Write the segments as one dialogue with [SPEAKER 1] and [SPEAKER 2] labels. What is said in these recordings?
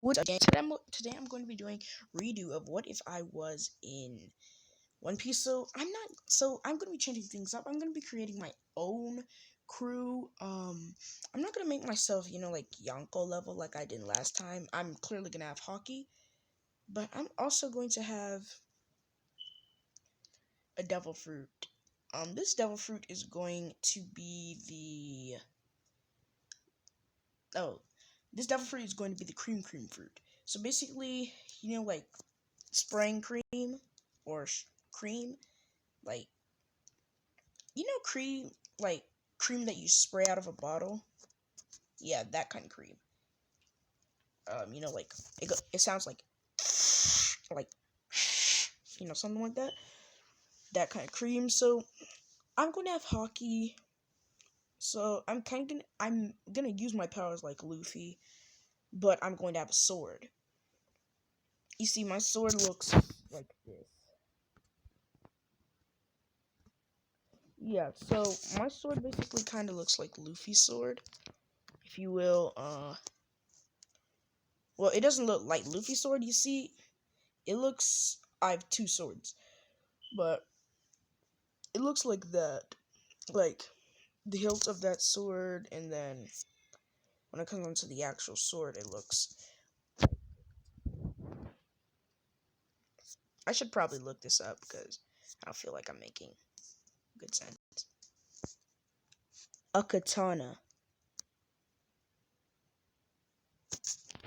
[SPEAKER 1] What's up, gang? Today I'm going to be doing redo of what if I was in One Piece. I'm going to be changing things up. I'm going to be creating my own crew. I'm not going to make myself, like Yonko level like I did last time. I'm clearly going to have Hockey, but I'm also going to have a Devil Fruit. This Devil Fruit is going to be oh, this Devil Fruit is going to be the cream fruit. So basically, like spraying cream or cream, like cream, like cream that you spray out of a bottle. Yeah, that kind of cream. Like it sounds like something like that. That kind of cream. So I'm gonna have Hockey. So I'm gonna use my powers like Luffy, but I'm going to have a sword. You see, my sword looks like this. Yeah, so my sword basically kind of looks like Luffy's sword, if you will. Well, it doesn't look like Luffy's sword. You see, it looks. I have two swords, but it looks like that. Like the hilt of that sword, and then when it comes onto the actual sword, it looks. I should probably look this up because I don't feel like I'm making good sense. A katana.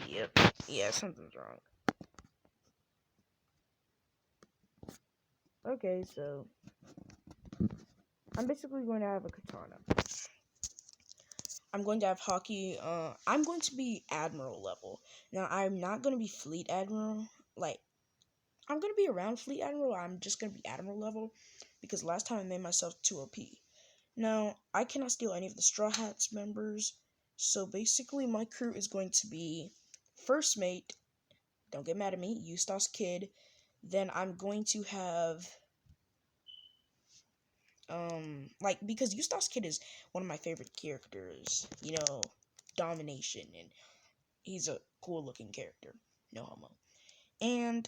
[SPEAKER 1] Yep. Yeah, something's wrong. Okay, so I'm basically going to have a katana. I'm going to have Hockey. I'm going to be Admiral level. Now, I'm not going to be Fleet Admiral. Like, I'm going to be around Fleet Admiral. I'm just going to be Admiral level because last time I made myself too OP. Now, I cannot steal any of the Straw Hats members. So, basically, my crew is going to be First Mate. Don't get mad at me. Eustace Kid. Then I'm going to have because Eustace Kid is one of my favorite characters, domination, and he's a cool looking character, no homo. And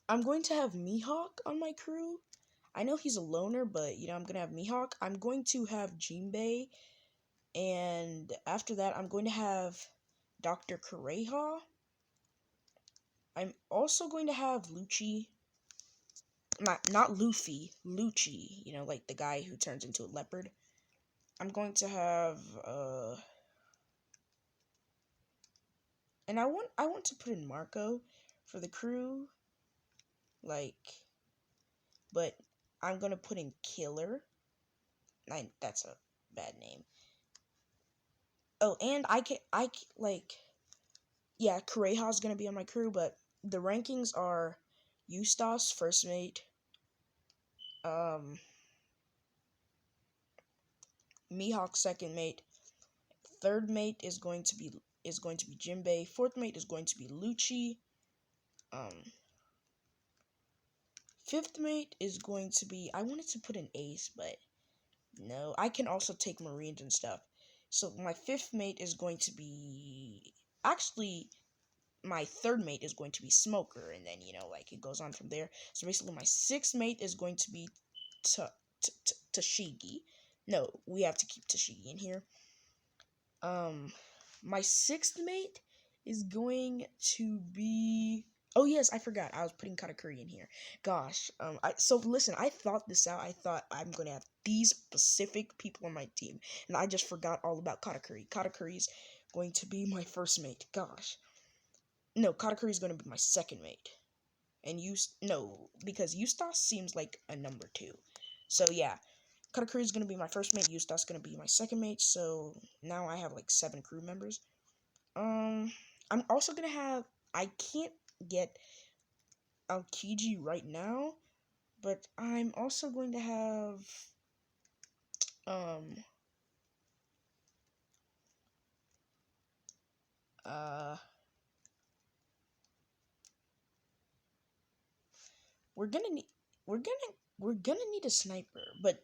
[SPEAKER 1] I'm going to have Mihawk on my crew. I know he's a loner, but I'm gonna have Mihawk. I'm going to have Jinbei, and after that I'm going to have Dr. Kureha. I'm also going to have Lucci. Not Luffy, Lucci, like the guy who turns into a leopard. I'm going to have and I want to put in Marco for the crew, like, but I'm gonna put in Killer. That's a bad name. Oh, and like, yeah, Kureha's gonna be on my crew, but the rankings are Eustace first mate, um, Mihawk second mate, third mate is going to be Jinbei, fourth mate is going to be Lucci, um, fifth mate is going to be, I wanted to put an Ace, but no, I can also take Marines and stuff. So my fifth mate is going to be, actually, my third mate is going to be Smoker, and then like it goes on from there. So basically, my sixth mate is going to be Tashigi. No, we have to keep Tashigi in here. My sixth mate is going to be. Oh yes, I forgot. I was putting Katakuri in here. Gosh. So listen, I thought this out. I thought I'm gonna have these specific people on my team, and I just forgot all about Katakuri. Katakuri is going to be my first mate. Gosh. No, Katakuri is going to be my second mate. And no, because Eustace seems like a number two. So yeah, Katakuri is going to be my first mate. Eustace is going to be my second mate. So now I have like 7 crew members. I'm also going to have. I can't get Aokiji right now, but I'm also going to have. Um. Uh. We're gonna need. We're gonna. We're gonna need a sniper, but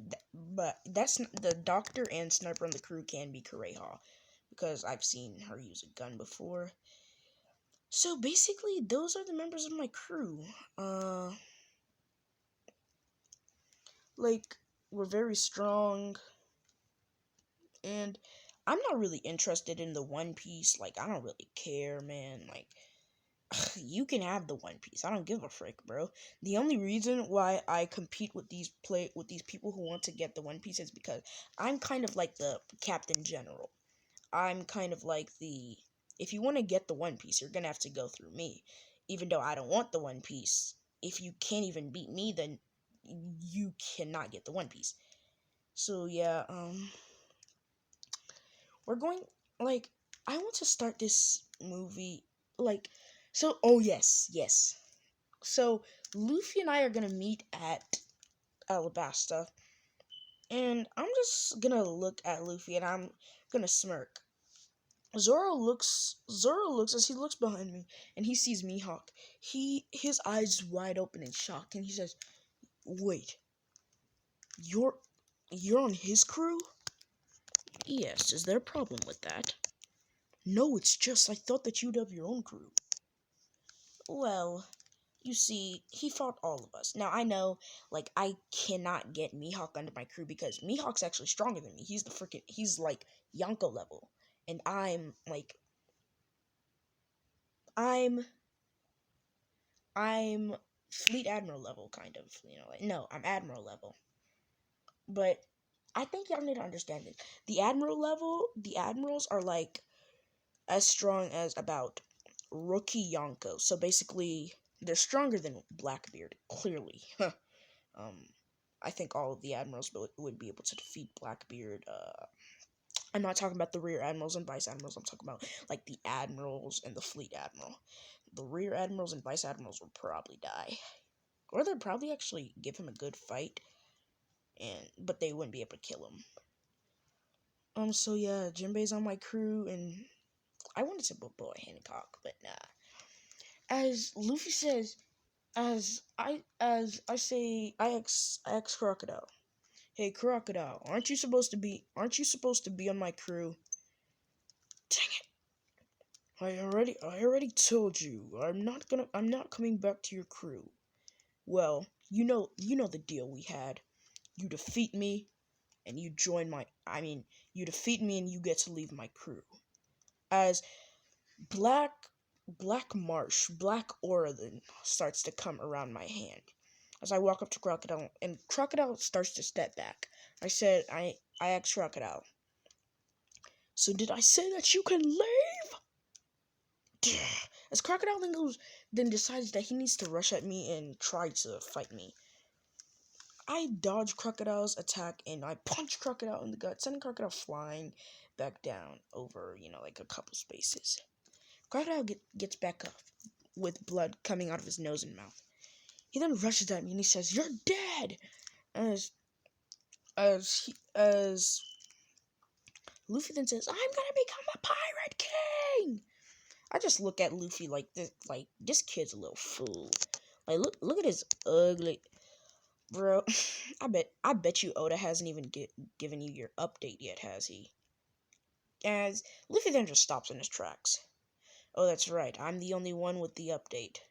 [SPEAKER 1] that's the doctor and sniper on the crew can be Kureha, because I've seen her use a gun before. So basically, those are the members of my crew. Like, we're very strong, and I'm not really interested in the One Piece. Like, I don't really care, man. Like, you can have the One Piece. I don't give a frick, bro. The only reason why I compete with these people who want to get the One Piece is because I'm kind of like the Captain General. I'm kind of like the, if you want to get the One Piece, you're gonna have to go through me. Even though I don't want the One Piece, if you can't even beat me, then you cannot get the One Piece. So yeah, we're going, like, I want to start this movie, like, so, oh yes. So Luffy and I are gonna meet at Alabasta, and I'm just gonna look at Luffy and I'm gonna smirk. Zoro looks as he looks behind me and he sees Mihawk. His eyes wide open in shock and he says, "Wait, you're on his crew?" "Yes, is there a problem with that?" "No, it's just I thought that you'd have your own crew." "Well, you see, he fought all of us. Now I know, like, I cannot get Mihawk under my crew because Mihawk's actually stronger than me. He's like Yonko level, and I'm I'm Fleet Admiral level, kind of. Like, no, I'm Admiral level. But I think y'all need to understand it. The Admiral level, the Admirals are like as strong as about rookie Yonko. So basically, they're stronger than Blackbeard, clearly. I think all of the Admirals would be able to defeat Blackbeard. I'm not talking about the Rear Admirals and Vice Admirals. I'm talking about, like, the Admirals and the Fleet Admiral. The Rear Admirals and Vice Admirals would probably die. Or they'd probably actually give him a good fight, but they wouldn't be able to kill him. So yeah, Jinbei's on my crew, and I wanted to put Boy Hancock, but nah. As Luffy says, as I say, I ask Crocodile, "Hey Crocodile, aren't you supposed to be on my crew?" "Dang it. I already told you. I'm not coming back to your crew." "Well, you know the deal we had. You defeat me and you join you defeat me and you get to leave my crew." As black aura then starts to come around my hand. As I walk up to Crocodile, and Crocodile starts to step back. I asked Crocodile, "So did I say that you can leave?" As Crocodile then decides that he needs to rush at me and try to fight me. I dodge Crocodile's attack and I punch Crocodile in the gut, sending Crocodile flying back down over, like a couple spaces. Crocodile gets back up with blood coming out of his nose and mouth. He then rushes at me and he says, "You're dead!" As Luffy then says, "I'm gonna become a pirate king!" I just look at Luffy like this kid's a little fool. Like, look at his ugly, bro. I bet you Oda hasn't even given you your update yet, has he? As Luffy then just stops in his tracks. "Oh, that's right. I'm the only one with the update."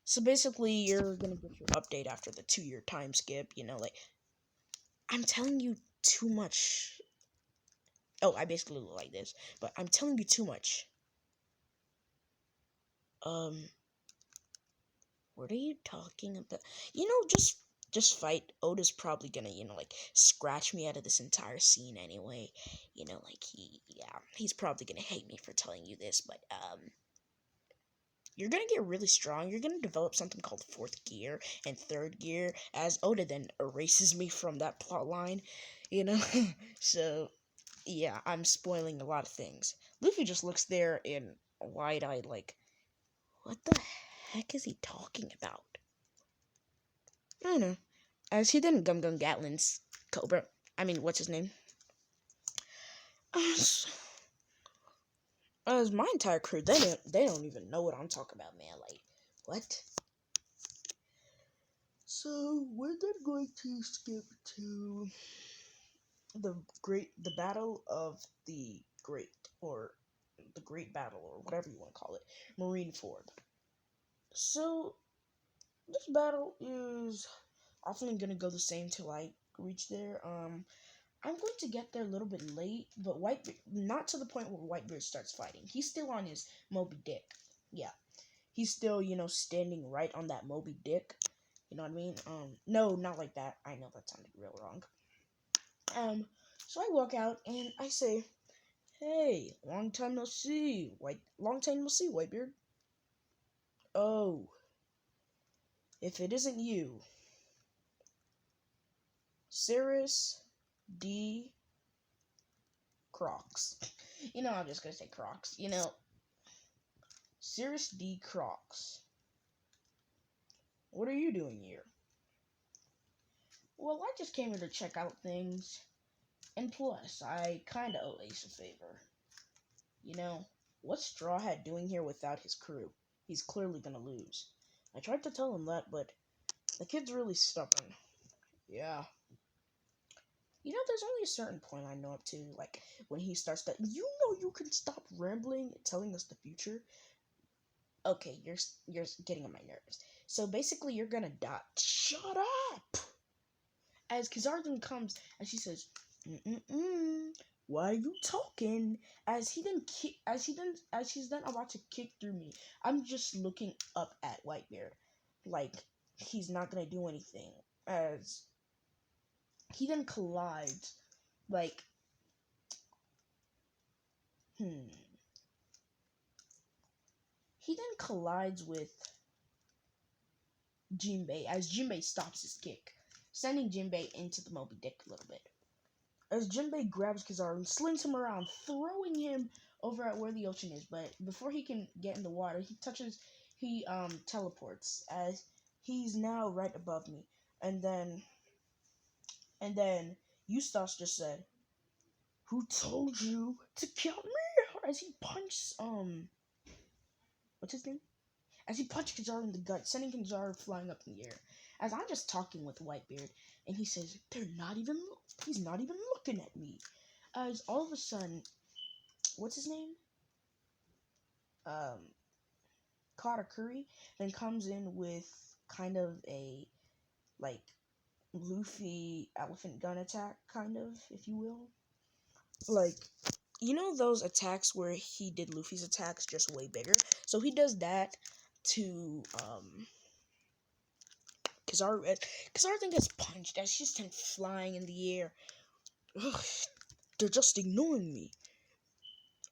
[SPEAKER 1] So basically, you're gonna get your update after the 2-year time skip. Like, I'm telling you too much. Oh, I basically look like this, but I'm telling you too much. What are you talking about? Just fight. Oda's probably gonna, like, scratch me out of this entire scene anyway. Like, he's probably gonna hate me for telling you this, but, you're gonna get really strong. You're gonna develop something called 4th gear and 3rd gear, as Oda then erases me from that plot line, So, yeah, I'm spoiling a lot of things. Luffy just looks there in wide-eyed, like, what the heck is he talking about? I don't know. As he then Gum Gum Gatlin's Cobra. What's his name? As my entire crew, they don't even know what I'm talking about, man. Like, what? So we're then going to skip to the Battle of the Great, or the Great Battle, or whatever you want to call it, Marineford. So, this battle is often going to go the same till I reach there. I'm going to get there a little bit late, but not to the point where Whitebeard starts fighting. He's still on his Moby Dick. Yeah, he's still, standing right on that Moby Dick. You know what I mean? No, not like that. I know that sounded real wrong. So I walk out and I say, "Hey, long time no see, Whitebeard. Oh, if it isn't you, Cirrus D. Crocs." I'm just gonna say Crocs. Cirrus D. Crocs. What are you doing here? Well, I just came here to check out things. And plus, I kinda owe Ace a favor. What's Straw Hat doing here without his crew? He's clearly gonna lose. I tried to tell him that, but the kid's really stubborn. Yeah. There's only a certain point I know up to, like, when he starts to, you can stop rambling and telling us the future. Okay, you're getting on my nerves. So basically, you're gonna die. Shut up! As Kizarden comes, and she says, "Why are you talking?" As she's then about to kick through me. I'm just looking up at Whitebeard, like he's not gonna do anything. As he then collides, like, he then collides with Jinbei as Jinbei stops his kick, sending Jinbei into the Moby Dick a little bit. As Jinbei grabs Kizaru and slings him around, throwing him over at where the ocean is. But before he can get in the water, he teleports as he's now right above me. And then Eustace just said, "Who told you to kill me?" As he punched what's his name? As he punched Kizaru in the gut, sending Kizaru flying up in the air. As I'm just talking with Whitebeard, and he says, he's not even looking at me. As all of a sudden, what's his name? Katakuri then comes in with kind of a, like, Luffy elephant gun attack, kind of, if you will. Like, those attacks where he did Luffy's attacks just way bigger? So he does that to, Kizaru then gets punched as she's sent flying in the air. Ugh, they're just ignoring me.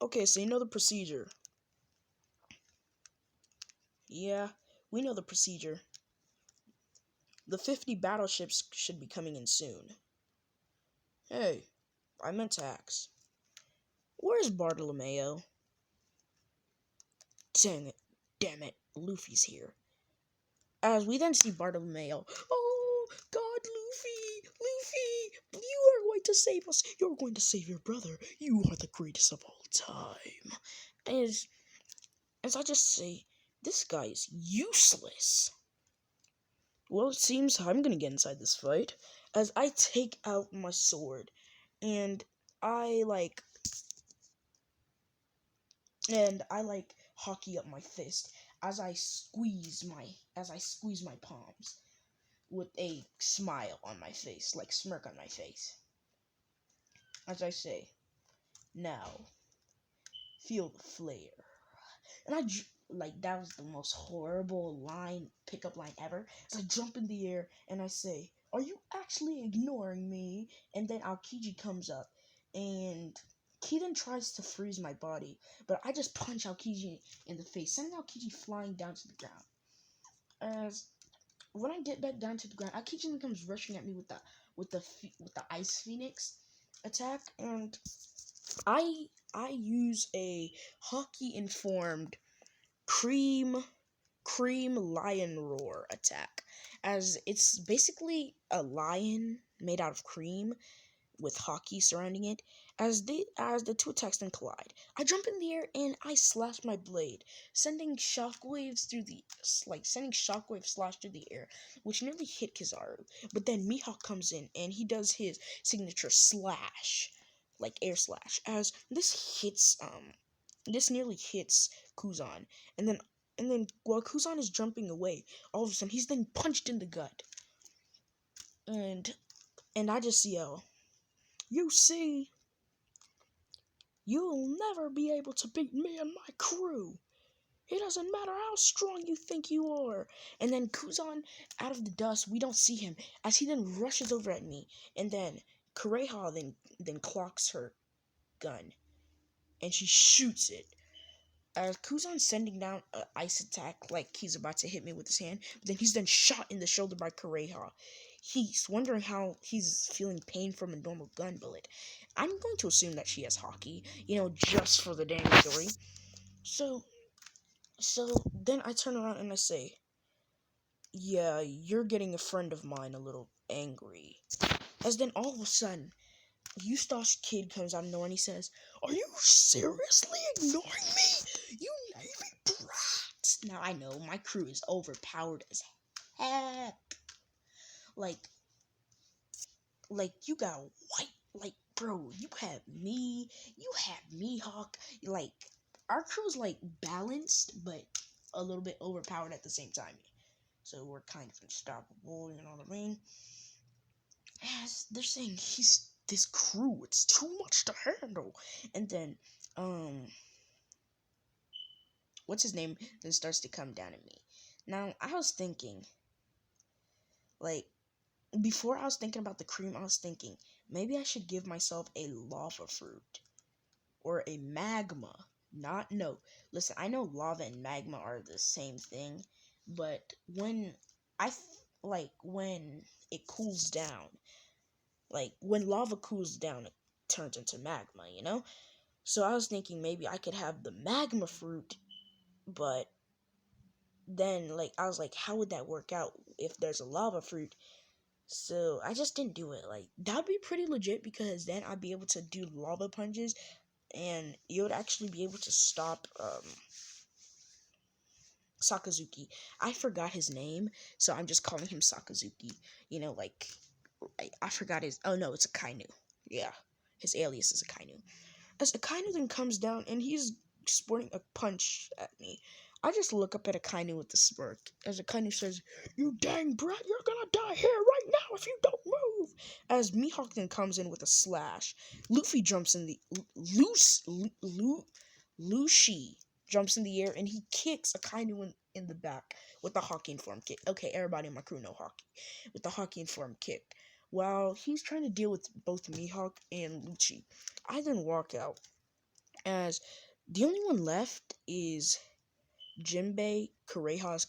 [SPEAKER 1] Okay, so you know the procedure. Yeah, we know the procedure. The 50 battleships should be coming in soon. Hey, I meant to ask. Where's Bartolomeo? Damn it, Luffy's here. As we then see Bartolomeo. "Oh, God, Luffy, you are going to save us. You're going to save your brother. You are the greatest of all time." As I just say, this guy is useless. Well, it seems I'm gonna get inside this fight. As I take out my sword, and I hockey up my fist as I squeeze my palms with a smile on my face, like smirk on my face. As I say, "Now, feel the flare." And that was the most horrible pickup line ever. So I jump in the air and I say, "Are you actually ignoring me?" And then Aokiji comes up and he then tries to freeze my body, but I just punch Aokiji in the face, sending Aokiji flying down to the ground. As when I get back down to the ground, Aokiji then comes rushing at me with the Ice Phoenix attack, and I use a hockey informed cream lion roar attack, as it's basically a lion made out of cream with hockey surrounding it. As the two attacks then collide, I jump in the air and I slash my blade, sending shockwaves slash through the air, which nearly hit Kizaru. But then Mihawk comes in and he does his signature slash, like air slash, as this hits This nearly hits Kuzan, and then while Kuzan is jumping away, all of a sudden he's then punched in the gut, and I just yell, "You see, you'll never be able to beat me and my crew. It doesn't matter how strong you think you are." And then Kuzan, out of the dust, we don't see him, as he then rushes over at me, and then Kureha then clocks her gun, and she shoots it. Kuzan's sending down an ice attack like he's about to hit me with his hand, but then he's then shot in the shoulder by Kureha. He's wondering how he's feeling pain from a normal gun bullet. I'm going to assume that she has hockey, just for the damn story. So then I turn around and I say, "Yeah, you're getting a friend of mine a little angry." As then all of a sudden, Eustace Kid comes out of nowhere and he says, "Are you seriously ignoring me? You Navy brats!" Now I know my crew is overpowered as heck. Like you got white, bro, you have Mihawk, our crew's balanced, but a little bit overpowered at the same time. So we're kind of unstoppable, you know what I mean? As they're saying this crew, it's too much to handle. And then, what's his name then starts to come down at me. Now, I was thinking, before I was thinking about the cream, I was thinking, maybe I should give myself a lava fruit. Or a magma. Listen, I know lava and magma are the same thing, but when when it cools down, when lava cools down, it turns into magma, So I was thinking maybe I could have the magma fruit, but then, I was like, how would that work out if there's a lava fruit? So I just didn't do it. That'd be pretty legit, because then I'd be able to do lava punches, and you would actually be able to stop, Sakazuki. I forgot his name, so I'm just calling him Sakazuki. I forgot his. Oh no, it's Akainu. Yeah, his alias is Akainu. As Akainu then comes down and he's sporting a punch at me, I just look up at Akainu with a smirk. As Akainu says, "You dang brat, you're gonna die here right now if you don't move." As Mihawk then comes in with a slash, Luffy jumps in the Lucy jumps in the air and he kicks Akainu in the back with the Hawking form kick. Okay, everybody in my crew know hockey. With the Hawking form kick. While he's trying to deal with both Mihawk and Lucci, I then walk out, as the only one left is Jinbei Kureha's.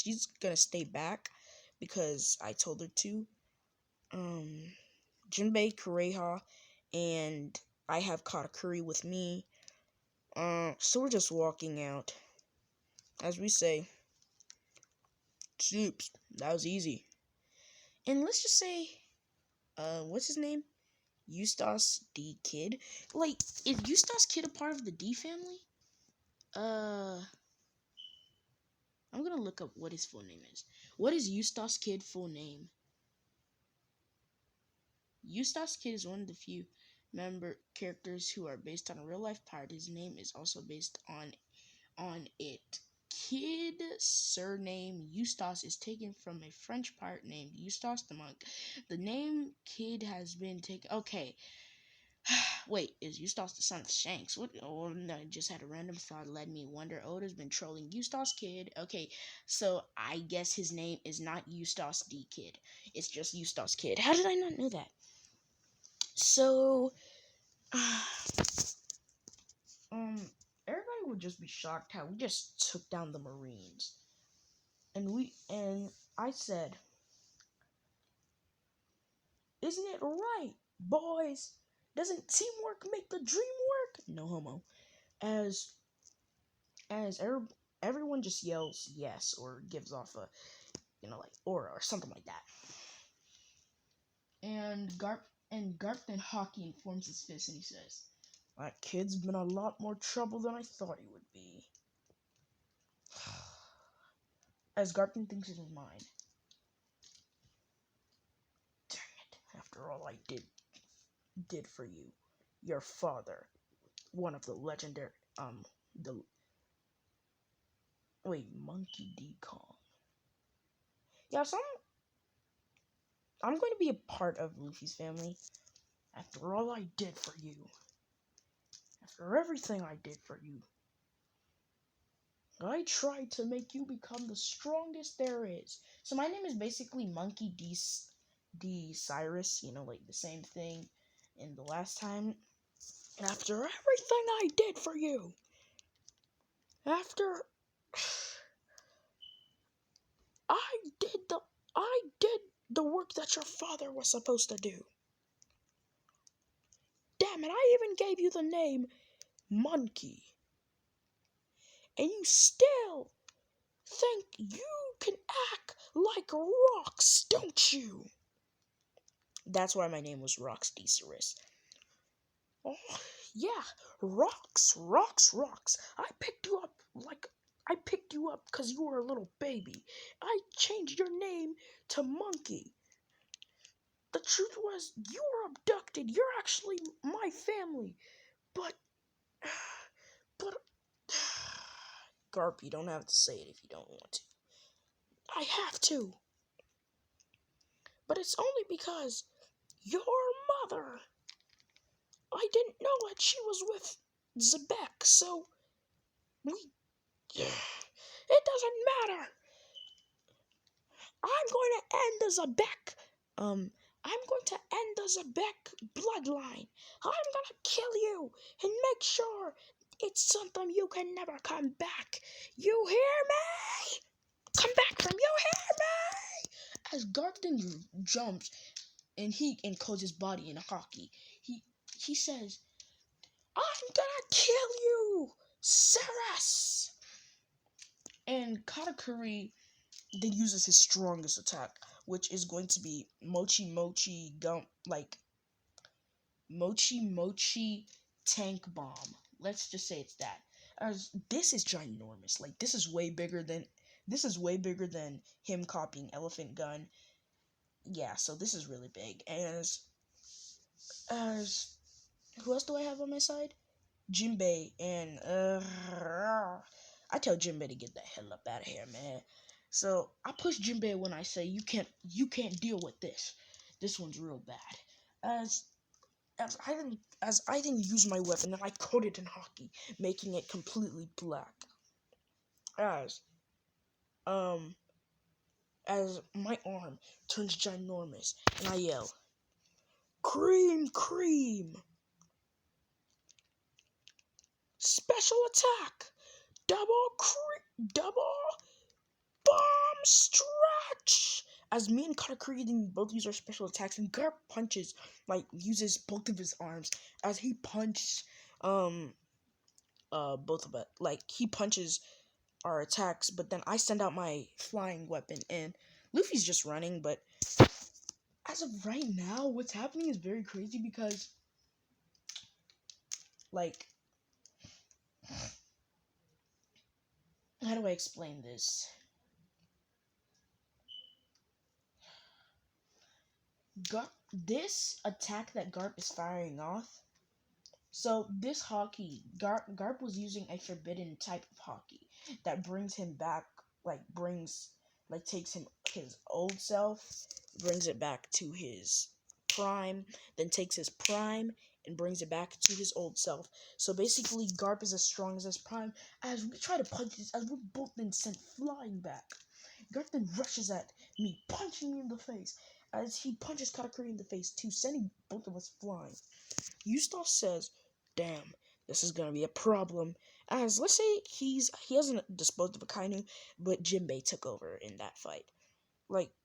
[SPEAKER 1] She's gonna stay back because I told her to. Jinbei, Kureha, and I have Katakuri with me. So we're just walking out. As we say, "Soups, that was easy." And let's just say, what's his name? Eustace D. Kid. Is Eustace Kid a part of the D family? I'm gonna look up what his full name is. What is Eustace Kid full name? Eustace Kid is one of the few member characters who are based on a real life pirate. His name is also based on it. Kid surname Eustace is taken from a French pirate named Eustace the Monk. The name Kid has been taken. Okay. Wait, is Eustace the son of Shanks? What? Oh, no, I just had a random thought led me wonder. Oda's been trolling Eustace Kid. Okay, so I guess his name is not Eustace D. Kid. It's just Eustace Kid. How did I not know that? So, everybody would just be shocked how we just took down the Marines. And I said, "Isn't it right, boys? Doesn't teamwork make the dream work?" No homo. As everyone just yells yes, or gives off a aura or something like that. And Garp then Hockey informs his fist and he says, "That kid's been a lot more trouble than I thought he would be." As Garpin thinks in his mind, "Dang it, after all I did for you, your father, one of the legendary..." the wait, Monkey D. Kong. Yeah, so I'm going to be a part of Luffy's family. After all I did for you. After everything I did for you. I tried to make you become the strongest there is. So my name is basically Monkey D. Cyrus, you know, like the same thing in the last time. After everything I did for you. After I did the work that your father was supposed to do. Damn it, I even gave you the name Monkey. And you still think you can act like rocks, don't you? That's why my name was Rocks D. Cyrus. Oh, yeah, rocks. I picked you up because you were a little baby. I changed your name to Monkey. The truth was, you were abducted. You're actually my family. But, but, Garp, you don't have to say it if you don't want to. I have to. But it's only because your mother, I didn't know that she was with Zebek, so it doesn't matter. I'm going to end the Zebek. I'm going to end the Zebek bloodline. I'm gonna kill you and make sure it's something you can never come back. You hear me? Come back from you hear me? As Garden jumps and he encodes his body in hockey, he says, I'm gonna kill you, Saras! And Katakuri then uses his strongest attack, which is going to be Mochi Mochi Tank Bomb. Let's just say it's that. As this is ginormous. Like this is way bigger than him copying Elephant Gun. Yeah, so this is really big. As who else do I have on my side? Jinbei and I tell Jinbei to get the hell up out of here, man. So I push Jinbei when I say you can't deal with this. This one's real bad. As I then use my weapon and I coat it in hockey, making it completely black. As um as my arm turns ginormous and I yell, Cream Cream! Special attack! Double bomb stretch! As me and Katakuri both use our special attacks, and Garp punches, uses both of his arms as he punches, both of it. He punches our attacks, but then I send out my flying weapon, and Luffy's just running, but as of right now, what's happening is very crazy because, how do I explain this? This attack that Garp is firing off. So this hockey, Garp was using a forbidden type of hockey that brings him back, takes him his old self, brings it back to his prime, then takes his prime and brings it back to his old self. So basically, Garp is as strong as his prime. As we try to punch this, as we're both then sent flying back, Garp then rushes at me, punching me in the face. As he punches Katakuri in the face too, sending both of us flying. Eustace says, damn, this is gonna be a problem. As let's say he hasn't disposed of Akainu, but Jinbei took over in that fight.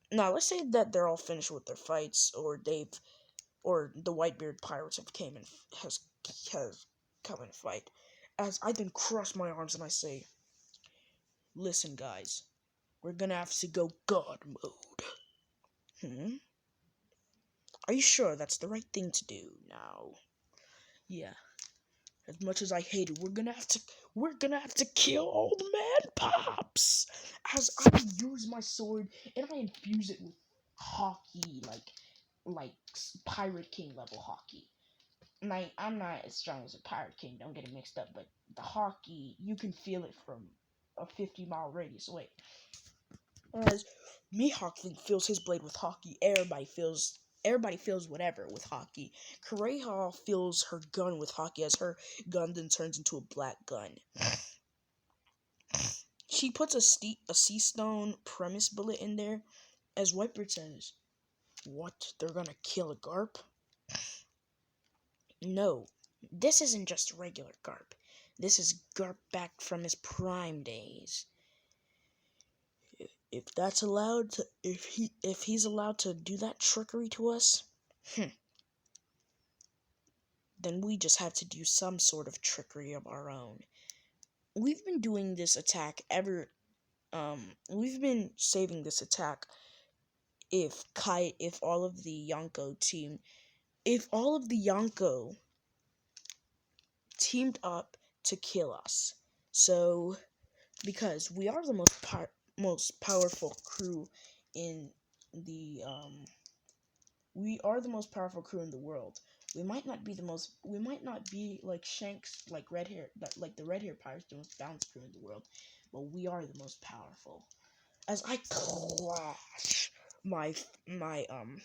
[SPEAKER 1] Now let's say that they're all finished with their fights, or the Whitebeard pirates have has come in a fight. As I then cross my arms and I say, listen guys, we're gonna have to go God mode. Are you sure that's the right thing to do now? Yeah. As much as I hate it, we're gonna have to kill Old Man Pops. As I use my sword and I infuse it with hockey, like Pirate King level hockey. I'm not as strong as a Pirate King, don't get it mixed up, but the Haki, you can feel it from a 50-mile radius away. Whereas Mihawk feels his blade with Haki. Everybody feels whatever with Haki. Kureha feels her gun with Haki as her gun then turns into a black gun. She puts a sea stone premise bullet in there. As Whitebird says, what? They're gonna kill a Garp? No, this isn't just regular Garp. This is Garp back from his prime days. If that's allowed to, if he's allowed to do that trickery to us, then we just have to do some sort of trickery of our own. We've been doing this attack we've been saving this attack if all of the Yonko teamed up to kill us. So, because we are the most powerful crew in the we are the most powerful crew in the world. We might not be like Shanks, like the red hair pirates, the most balanced crew in the world, but we are the most powerful. As I clash my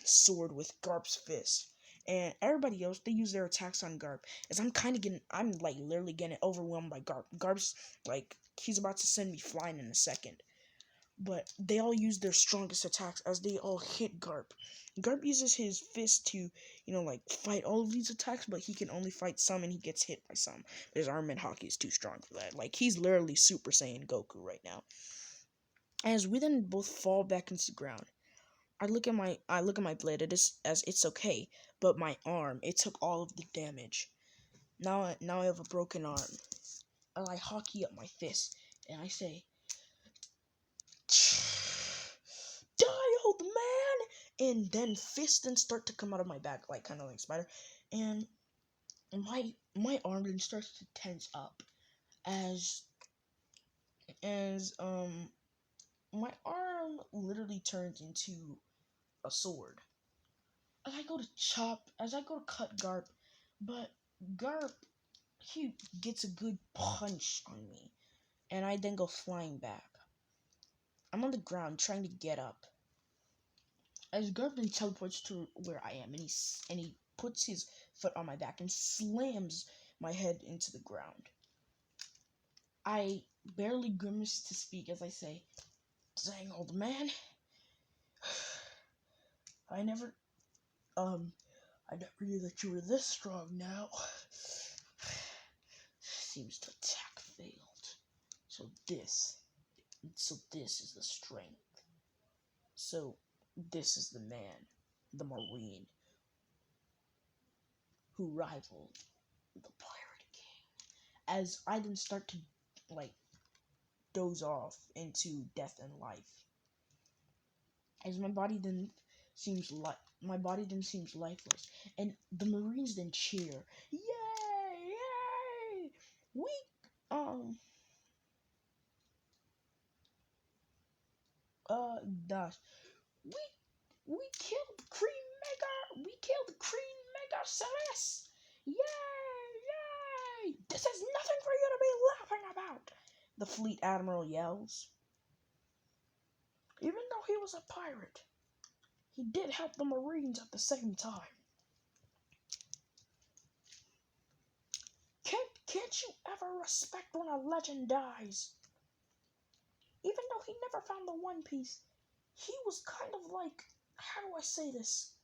[SPEAKER 1] sword with Garp's fist, and everybody else, they use their attacks on Garp. As I'm like literally getting overwhelmed by Garp. Garp's like, he's about to send me flying in a second. But they all use their strongest attacks as they all hit Garp. Garp uses his fist to, like fight all of these attacks, but he can only fight some and he gets hit by some. His armament Haki is too strong for that. Like, he's literally Super Saiyan Goku right now. As we then both fall back into the ground, I look at my blade. It's okay, but my arm, it took all of the damage. Now I have a broken arm. And I Haki up my fist and I say, "Die, old man!" And then fists then start to come out of my back, like kind of like Spider, and my arm then starts to tense up as my arm literally turns into a sword. As I go to cut Garp, but Garp, he gets a good punch on me, and I then go flying back. I'm on the ground trying to get up. As Garp then teleports to where I am, and he puts his foot on my back and slams my head into the ground. I barely grimace to speak as I say, "Dang, old man, I never knew that you were this strong now." Seems the attack failed. So this is the strength. So this is the man, the Marine, who rivaled the Pirate King. As I then start to, like, doze off into death and life. As my body then seems lifeless, and the Marines then cheer, "Yay! Yay! We gosh, we killed Kreen Mega Celeste! Yay! Yay! This is nothing for you to be laughing about!" The Fleet Admiral yells. Even though he was a pirate, he did help the Marines at the same time. Can't you ever respect when a legend dies? Even though he never found the One Piece, he was kind of like, how do I say this?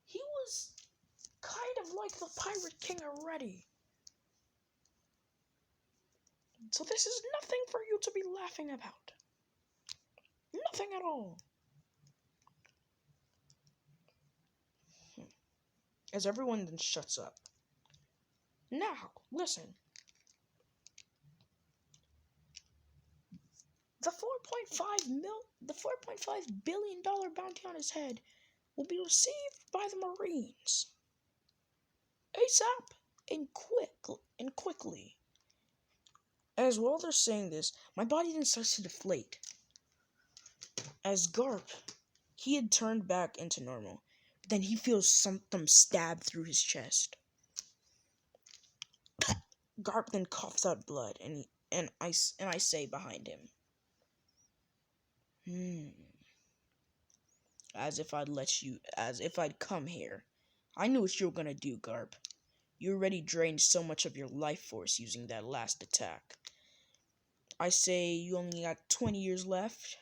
[SPEAKER 1] He was kind of like the Pirate King already. So this is nothing for you to be laughing about. Nothing at all. As everyone then shuts up. Now, listen. The $4.5 billion bounty on his head will be received by the Marines ASAP and quickly. As while they're saying this, my body then starts to deflate. As Garp, he had turned back into normal. then he feels something stab through his chest. Garp then coughs out blood, and I say behind him, as if I'd come here. I knew what you were gonna do, Garp. You already drained so much of your life force using that last attack. I say you only got 20 years left.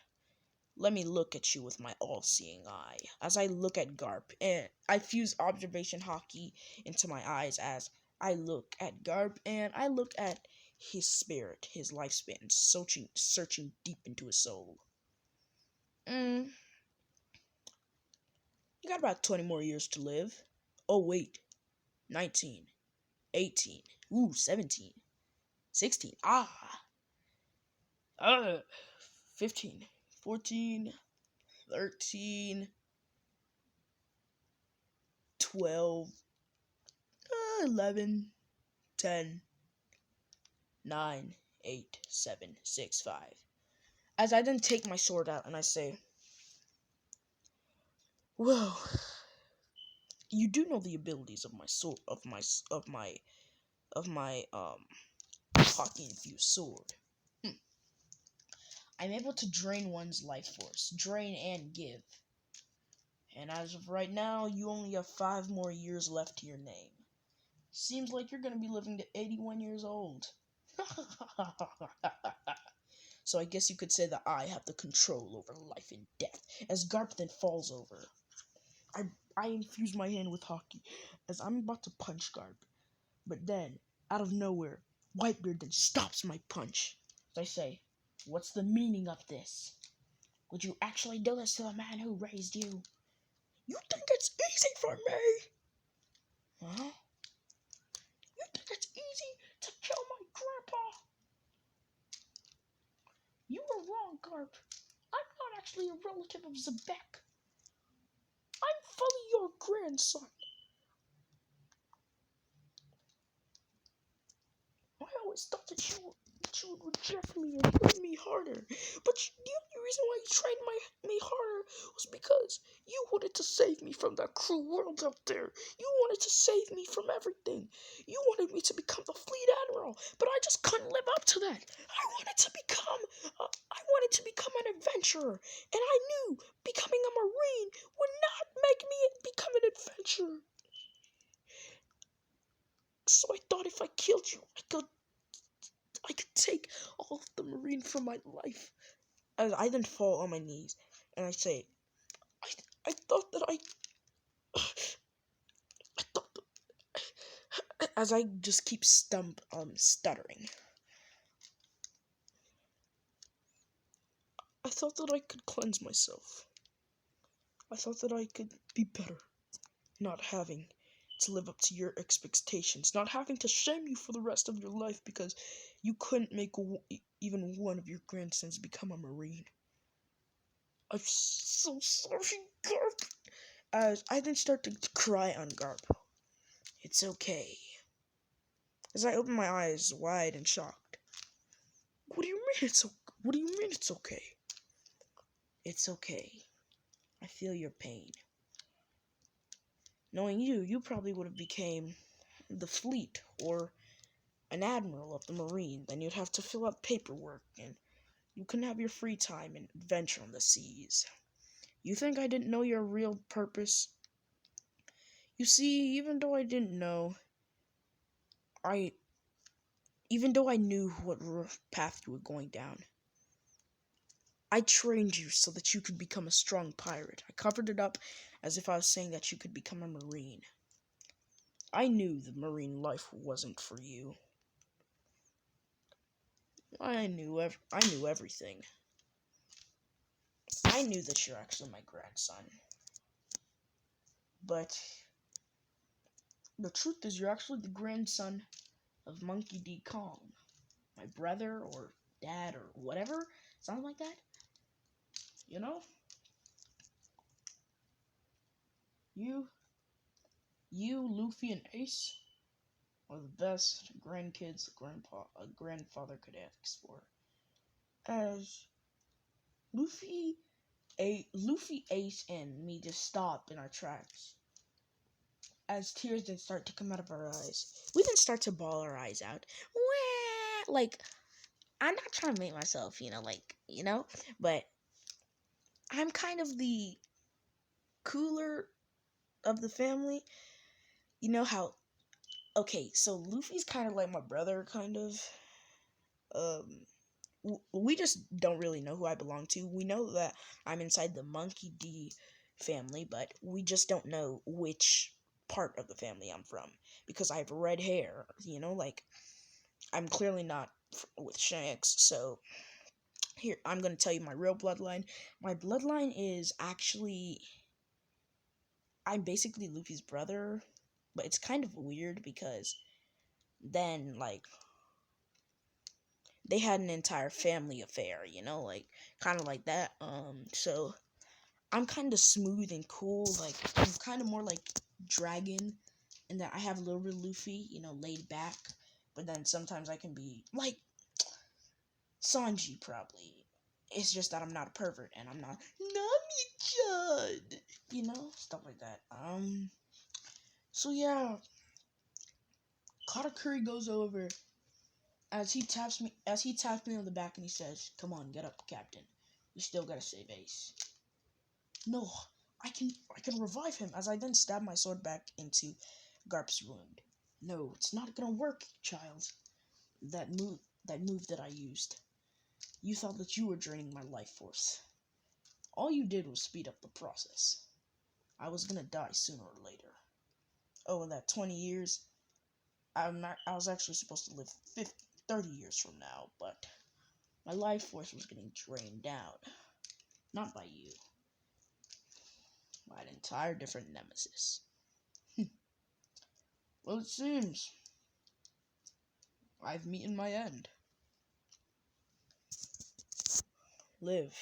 [SPEAKER 1] Let me look at you with my all-seeing eye. As I look at Garp, and I fuse observation hockey into my eyes as I look at Garp, and I look at his spirit, his lifespan, searching deep into his soul. You got about 20 more years to live. Oh, wait. 19. 18. 17. 16. 15. 14. 13. 12. 11. 10. 9. 8. 7. 6. 5. As I then take my sword out and I say, well, you do know the abilities of my sword, of my hockey infused sword. I'm able to drain one's life force, drain and give. And as of right now, you only have 5 more years left to your name. Seems like you're gonna be living to 81 years old. So I guess you could say that I have the control over life and death. As Garp then falls over, I infuse my hand with hockey as I'm about to punch Garp. But then, out of nowhere, Whitebeard then stops my punch. As I say, what's the meaning of this? Would you actually do this to the man who raised you? You think it's easy for me? Huh? You think it's easy to kill my grandpa? You were wrong, Garp. I'm not actually a relative of Zebek. I'm fully your grandson. I always thought that you would reject me and hit me harder. But the only reason why you tried me harder was because you wanted to save me from that cruel world out there. You wanted to save me from everything. You wanted me to become the Fleet Admiral, but I just couldn't live up to that. I wanted to become an adventurer, and I knew becoming a Marine would not make me become an adventurer. So I thought if I killed you, I could take all of the Marine from my life. As I then fall on my knees and I say, I thought that I thought that, as I just keep stuttering. I thought that I could cleanse myself. I thought that I could be better, not having to live up to your expectations, not having to shame you for the rest of your life because you couldn't make even one of your grandsons become a Marine. I'm so sorry, Garp. As I then start to cry on Garp. It's okay. As I open my eyes wide and shocked. What do you mean it's okay? It's okay. I feel your pain. Knowing you probably would have became the fleet or an admiral of the Marine. Then you'd have to fill out paperwork and you couldn't have your free time and adventure on the seas. You think I didn't know your real purpose? You see, even though I knew what path you were going down, I trained you so that you could become a strong pirate. I covered it up as if I was saying that you could become a Marine. I knew the Marine life wasn't for you. I knew everything. I knew that you're actually my grandson. But the truth is you're actually the grandson of Monkey D. Kong. My brother or dad or whatever. Something like that. You know? You, Luffy, and Ace are the best grandkids a grandfather could ask for. As Luffy, Ace, and me just stopped in our tracks. as tears then start to come out of our eyes, we then start to bawl our eyes out. Wah! Like, I'm not trying to make myself, but I'm kind of the cooler of the family. You know how, okay, so Luffy's kind of like my brother, kind of. We just don't really know who I belong to. We know that I'm inside the Monkey D family, but we just don't know which part of the family I'm from because I have red hair, like I'm clearly not with Shanks. So here, I'm going to tell you my real bloodline. My bloodline is actually, I'm basically Luffy's brother, but it's kind of weird because then, like, they had an entire family affair, like, kind of like that. So I'm kind of smooth and cool. Like, I'm kind of more like Dragon, in that I have a little bit of Luffy, laid back. But then sometimes I can be like Sanji, probably. It's just that I'm not a pervert and I'm not Nami-chan, stuff like that. So yeah, Katakuri goes over as he taps me on the back and he says, "Come on, get up, Captain. We still gotta save Ace." No, I can revive him as I then stab my sword back into Garp's wound. No, it's not gonna work, child. That move that I used. You thought that you were draining my life force. All you did was speed up the process. I was gonna die sooner or later. Oh, and that 20 years, I was actually supposed to live 30 years from now, but my life force was getting drained out. Not by you. By an entire different nemesis. Well, it seems I've meeting my end. Live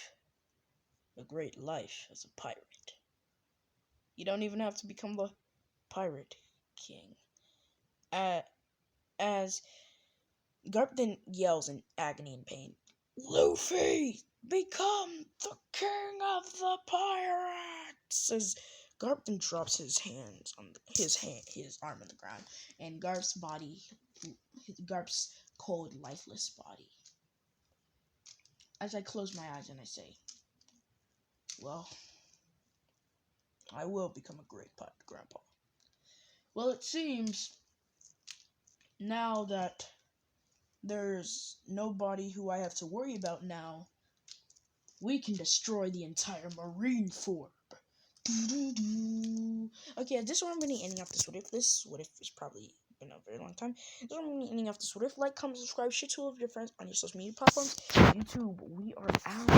[SPEAKER 1] a great life as a pirate. You don't even have to become the pirate king. As Garp then yells in agony and pain, "Luffy, become the king of the pirates!" As Garp then drops his hands on his arm on the ground, and Garp's cold, lifeless body. As I close my eyes and I say, "Well, I will become a great pirate, Grandpa." Well, it seems now that there's nobody who I have to worry about now, we can destroy the entire Marineford. Okay, this one I'm going to be ending off this what if. This what if is probably been a very long time. This one I'm going to be ending off this what if. Like, comment, subscribe, share to all of your friends on your social media platforms. YouTube, we are out.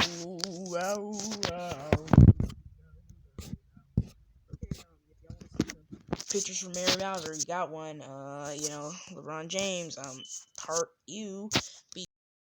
[SPEAKER 1] Pictures from Mary Bowser, you got one. LeBron James, part you.